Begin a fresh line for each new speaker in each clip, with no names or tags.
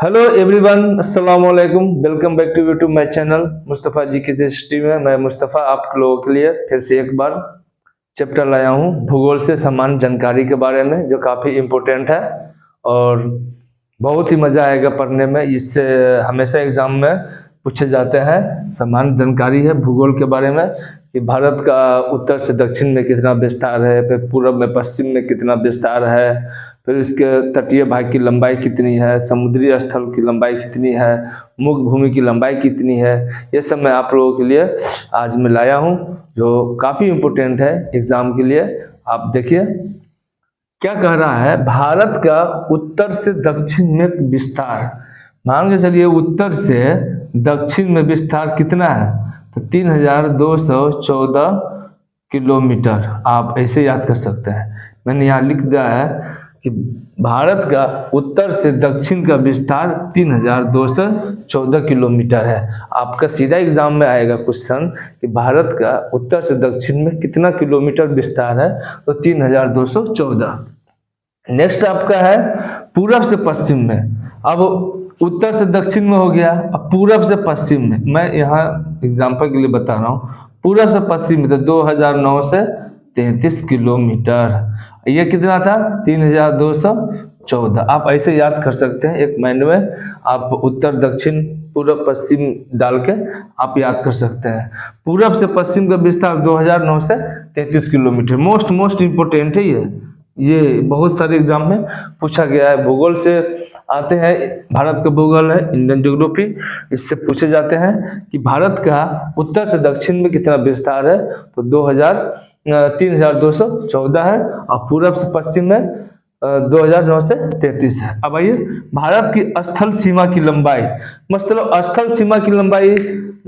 Hello everyone, अस्सलाम वालेकुम। Welcome back to YouTube my channel Mustafa ji की हिस्ट्री में। मैं मुस्तफ़ा आप लोगों के लिए फिर से एक बार चैप्टर लाया हूँ भूगोल से सामान्य जानकारी के बारे में, जो काफ़ी इम्पोर्टेंट है और बहुत ही मज़ा आएगा पढ़ने में। इससे हमेशा एग्जाम में पूछे जाते हैं। सामान्य जानकारी है भूगोल के बारे में कि भारत का उत्तर से दक्षिण में कितना विस्तार है, फिर पूर्व में पश्चिम में कितना विस्तार है, फिर इसके तटीय भाग की लंबाई कितनी है, समुद्री स्थल की लंबाई कितनी है, मुख्य भूमि की लंबाई कितनी है। ये सब मैं आप लोगों के लिए आज मैं लाया हूँ, जो काफ़ी इम्पोर्टेंट है एग्जाम के लिए। आप देखिए क्या कह रहा है, भारत का उत्तर से दक्षिण में विस्तार। मान के चलिए उत्तर से दक्षिण में विस्तार कितना है, तो 3214 किलोमीटर। आप ऐसे याद कर सकते हैं। मैंने यहाँ लिख दिया है कि भारत का उत्तर से दक्षिण का विस्तार 3214 किलोमीटर है। आपका सीधा एग्जाम में आएगा क्वेश्चन कि भारत का उत्तर से दक्षिण में कितना किलोमीटर विस्तार है, तो 3214। नेक्स्ट आपका है पूरब से पश्चिम में। अब उत्तर से दक्षिण में हो गया, अब पूरब से पश्चिम में। मैं यहाँ एग्जाम्पल के लिए बता रहा हूँ। पूरब से पश्चिम में तो 2009 से 33 किलोमीटर। ये कितना था, 3214। आप ऐसे याद कर सकते हैं, एक माइंड में आप उत्तर दक्षिण पूरब पश्चिम डाल के आप याद कर सकते हैं। पूरब से पश्चिम का विस्तार 2009 से 33 किलोमीटर। मोस्ट इम्पोर्टेंट है ये बहुत सारे एग्जाम में पूछा गया है। भूगोल से आते हैं, भारत का भूगोल है, इंडियन ज्योग्राफी, इससे पूछे जाते हैं कि भारत का उत्तर से दक्षिण में कितना विस्तार है, तो 3214 है, और पूरब से पश्चिम में 2009 से 33 है। अब आइए भारत की स्थल सीमा की लंबाई। मतलब स्थल सीमा की लंबाई,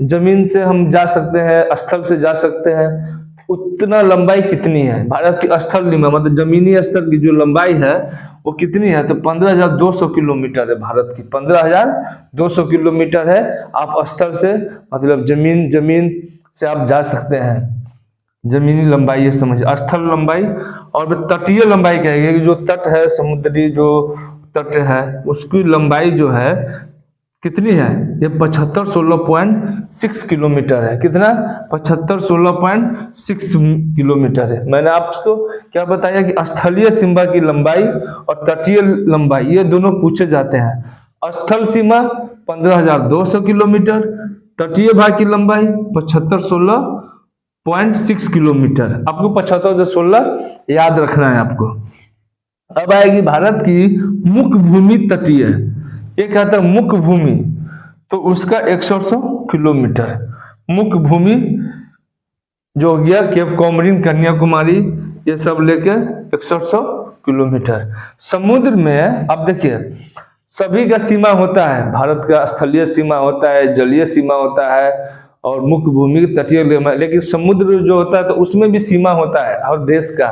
जमीन से हम जा सकते हैं, स्थल से जा सकते हैं, उतना लंबाई कितनी है भारत की स्थल सीमा, मतलब जमीनी स्तर की जो लंबाई है वो कितनी है, तो 15,200 किलोमीटर है। भारत की 15,200 किलोमीटर है। आप स्थल से मतलब जमीन से आप जा सकते हैं। जमीनी लंबाई ये समझिए, स्थल लंबाई। और तटीय लंबाई कहेंगे कि जो तट है, समुद्री जो तट है, उसकी लंबाई जो है कितनी है, ये 7516.6 किलोमीटर है। कितना, 7516.6 किलोमीटर है। मैंने आपको क्या बताया कि स्थलीय सीमा की लंबाई और तटीय लंबाई ये दोनों पूछे जाते हैं। स्थल सीमा 15,200 किलोमीटर, तटीय भाग की लंबाई 7516.6 किलोमीटर। आपको 75 से 16 याद रखना है आपको। अब आएगी भारत की मुख्य भूमि तटीय। एक कहता है मुख्य भूमि, तो उसका 100 किलोमीटर। मुख्य भूमि जो हो गया केप कॉमरिन, कन्याकुमारी, ये सब लेके 100 किलोमीटर। समुद्र में अब देखिए सभी का सीमा होता है। भारत का स्थलीय सीमा होता है, जलीय सीमा होता है, और मुख्य भूमि तटीय, लेकिन समुद्र जो होता है तो उसमें भी सीमा होता है हर देश का।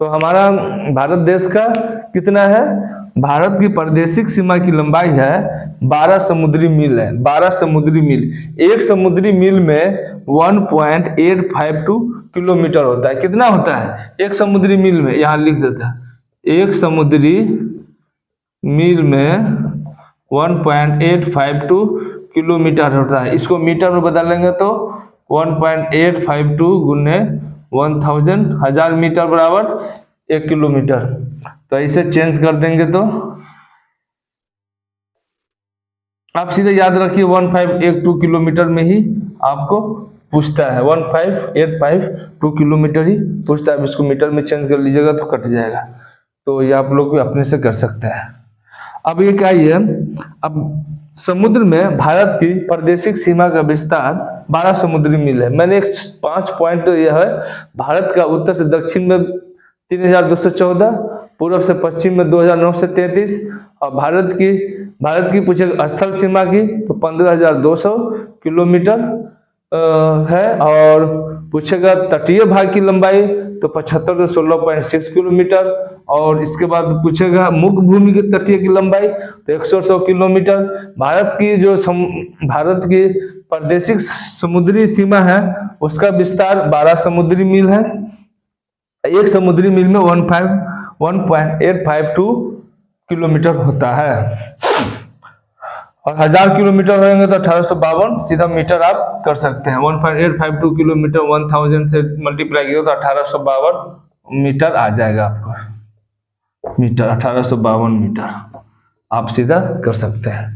तो हमारा भारत देश का कितना है, भारत की प्रादेशिक सीमा की लंबाई है 12 समुद्री मील है। 12 समुद्री मील, एक समुद्री मील में 1.852 किलोमीटर होता है। कितना होता है एक समुद्री मील में, यहाँ लिख देता है, एक समुद्री मील में 1.852 किलोमीटर होता है। इसको मीटर में बदलेंगे तो 1.852 गुने 1000, 1000 मीटर बराबर 1 किलोमीटर। तो ऐसे चेंज कर देंगे तो आप सीधे याद रखिए 1582 किलोमीटर में ही आपको पूछता है। 15852 किलोमीटर ही पूछता है। इसको मीटर में चेंज कर लीजिएगा तो कट जाएगा। तो ये आप लोग भी अपने से कर सकते हैं। अब ये क्या है, अब समुद्र में भारत की प्रादेशिक सीमा का विस्तार 12 समुद्री मील है। मैंने एक 5 पॉइंट यह है, भारत का उत्तर से दक्षिण में 3214, पूर्व से पश्चिम में 2009 से 33, और भारत की पूछे स्थल सीमा की तो 15,200 किलोमीटर है, और पूछेगा तटीय भाग की लंबाई तो 75 से 16.6 किलोमीटर, और इसके बाद पूछेगा मुख्य भूमि की तटीय की लंबाई तो 100 किलोमीटर। भारत की प्रादेशिक समुद्री सीमा है, उसका विस्तार 12 समुद्री मील है। एक समुद्री मील में 1.852 किलोमीटर होता है। और 1000 किलोमीटर होंगे तो 1852 सीधा मीटर आप कर सकते हैं। 1.852 किलोमीटर 1000 से मल्टीप्लाई किया तो 1852 मीटर आ जाएगा आपको। मीटर 1852 मीटर आप सीधा कर सकते हैं।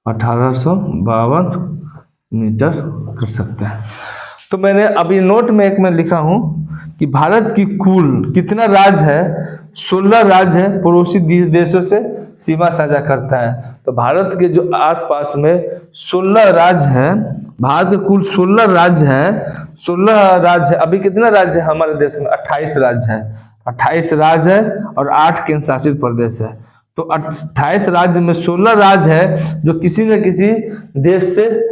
1852 मीटर कर सकते हैं। तो मैंने अभी नोट में एक में लिखा हूं कि भारत की कुल कितना राज्य है, 16 राज्य है, पड़ोसी देशों से सीमा साझा करता है। तो भारत के जो आसपास में 16 राज्य हैं, भारत के कुल 16 राज्य हैं, 16 राज्य है। अभी कितना राज्य है हमारे देश में? 28 राज्य है। 28 राज्य है और 8 केंद्र शासित प्रदेश है। तो 28 राज्य में 16 राज्य है जो किसी न किसी देश से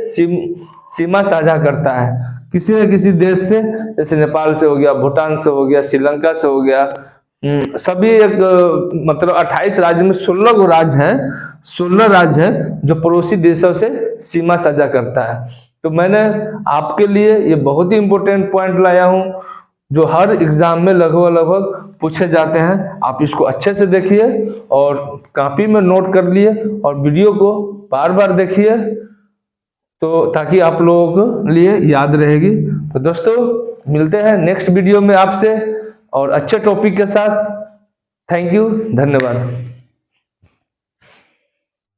सीमा साझा करता है, किसी न किसी देश से, जैसे नेपाल से हो गया, भूटान से हो गया, श्रीलंका से हो गया, सभी एक मतलब 28 राज्य में 16 गो राज्य हैं, 16 राज्य हैं जो पड़ोसी देशों से सीमा साझा करता है। तो मैंने आपके लिए ये बहुत ही इंपॉर्टेंट पॉइंट लाया हूं जो हर एग्जाम में लगभग पूछे जाते हैं। आप इसको अच्छे से देखिए और कॉपी में नोट कर लिए और वीडियो को बार बार देखिए तो ताकि आप लोगों को लिए याद रहेगी। तो दोस्तों मिलते हैं नेक्स्ट वीडियो में आपसे और अच्छे टॉपिक के साथ। थैंक यू, धन्यवाद।